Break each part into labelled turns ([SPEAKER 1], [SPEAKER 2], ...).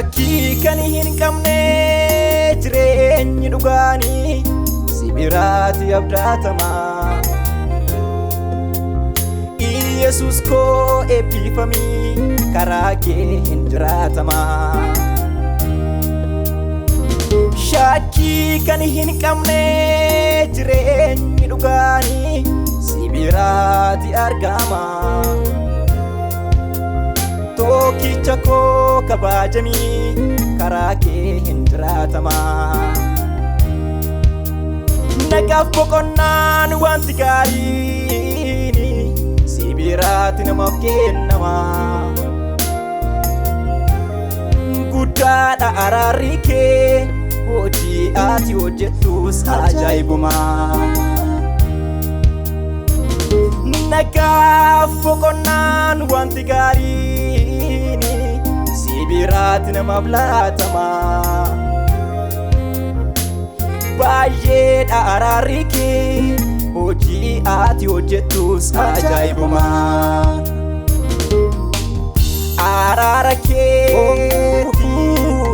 [SPEAKER 1] Shakkii kan hin qabne jireenyi dhugaanii si biraatti abdatama. Yesus koo eebbifamii karaa kee hin jiraatama. Shakkii kan hin qabne jireenyi dhugaanii si biraatti argama. Tokkicha koo kabajamii karaa kee hin jiraatama. Nagaaf boqonnaan wanti gaariin si biraatti namaaf kennama. Guddaadha araarri kee hojii ati hojjettus ajaa'ibuma. Nagaaf boqonnaan wanti gaariin si biraatti namaaf laatama. Baay'eedha araarri kee hojii ati hojjettus ajaa'ibuma. Araara keetiin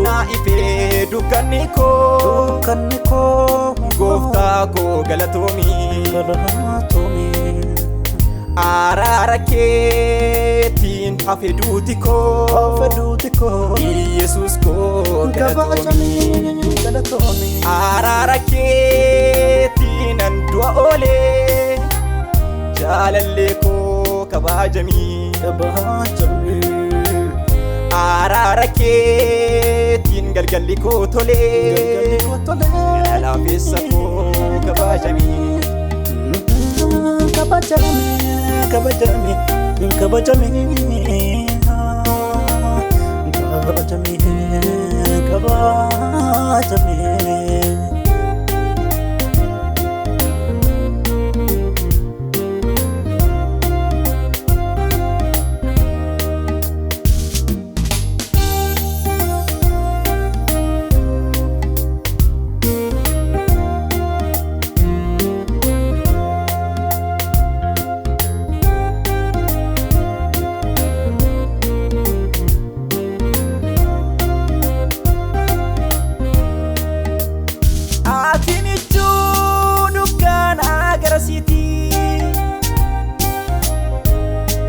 [SPEAKER 1] na ifee dukkanni koo gooftaa koo galatoomii. Araara keetiin hafe duuti koo Yesus koo galatoomii. Araara keetiin an du'a oolee jaalallee koo kabajamii. Araara keetiin galgalli koo tolee laafessa koo kabajamii.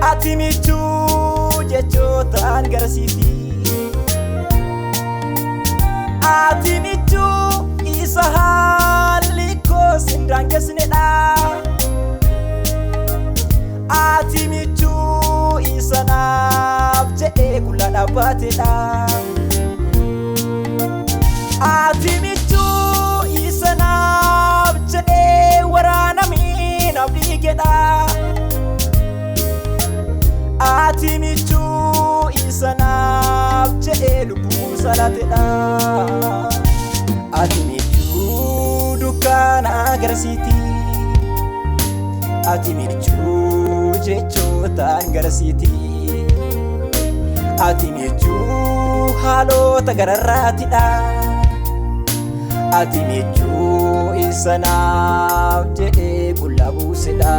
[SPEAKER 1] Ati michuu jechootaan garsiiti. Ati michuu isa haalli koo sin daangessinedha. Ati michuu isa naaf jedhee kulla dhaabbatedha. Ati michuu isa naaf jedhee waraanamii naaf dhiigedha. Ati michuu isa naaf jedhee lubbuu salaatedha. Ati michuu dukkaana garsiiti. Ati michuu jechootaan garsiiti. Ati michuu haalota gararraatidha. Ati michuu isa naaf jedhee qullaa buusedha.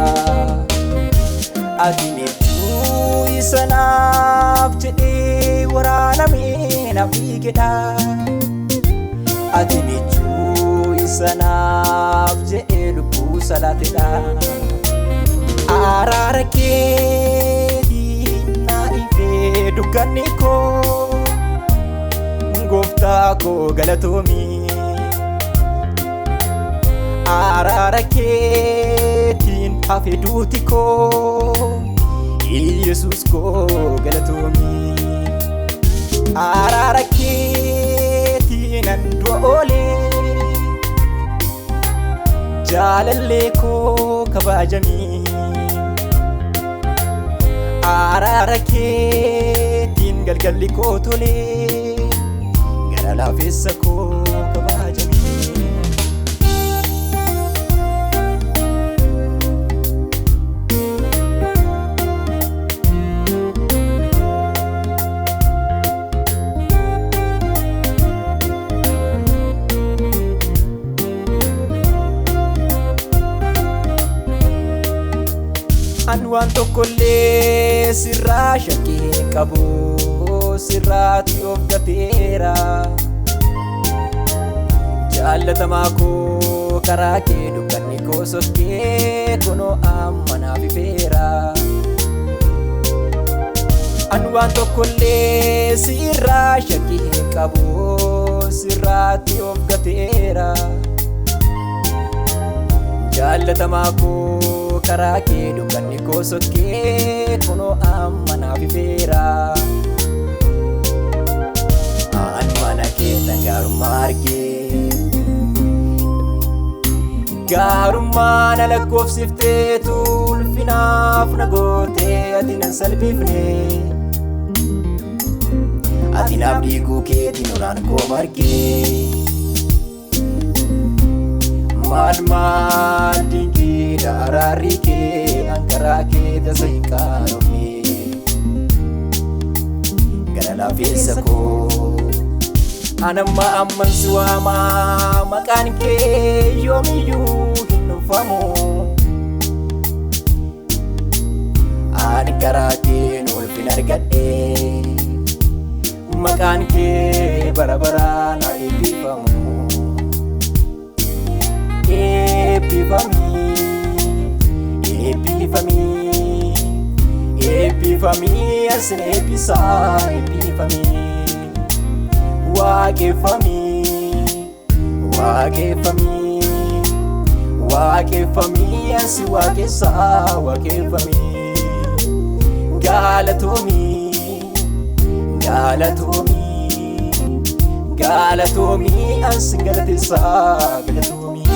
[SPEAKER 1] Ati michuu isa naaf jedhee waraanamee naaf dhiigedha. Ati michuu isa naaf jedhee lubbuu salaatedha. Araara keetiin na ifee dukkanni koo gooftaa koo galatoomii. Araara keetiin hafe duuti koo Yesus koo galatoomii. Araara keetiin an du'a oolee jaalallee koo kabajamii. Araara keetiin galgalli koo tolee gara laafessa koo kabajamii. An waan tokkollee sirraa shakkii qabu sirraatti of gateera. Jaallatamaa koo karaa kee dukkanni koo sokkee kunoo amma naaf ifeera. An waan tokkollee sirraa shakkii hin qabu sirraatti of gateera. Jaallatamaa koo karaa kee dukkanni koo sokkee kunoo amma naaf ifeera. An mana keetan gaarummaa argee gaarummaa na lakkoofsifteetu ulfinaaf na gootee ati nan salphifne. Ati naaf dhiiguu keetiin uraan koo margee. Maal dinqiidha araarri kee hanqaraa kee tasa hin qaanofne. Gara laafeessa koo anamma amman si waamaa maqaan kee yoomiyyuu hin dhuunfamu. Ani karaa kee ulfina argadhee maqaan kee bara baraan haa eebbifamu. Eebbifamii asin eebbisaa eebbifamii. Waaqeffamii asi waaqessaa waaqeffamii. Galatoomii asi galateessaa galatoomii.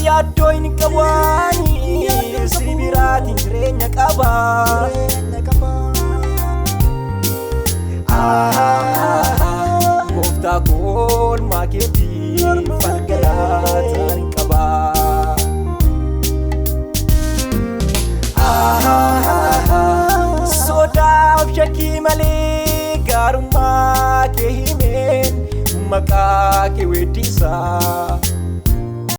[SPEAKER 1] Yaaddoo hin qabaani si biraatiin jireenya qaba. Gooftaa koo oolmaa keetiin falgalaataan qaba. Sodaaf shakkii malee gaarummaa kee himeen maqaa kee weeddisaa.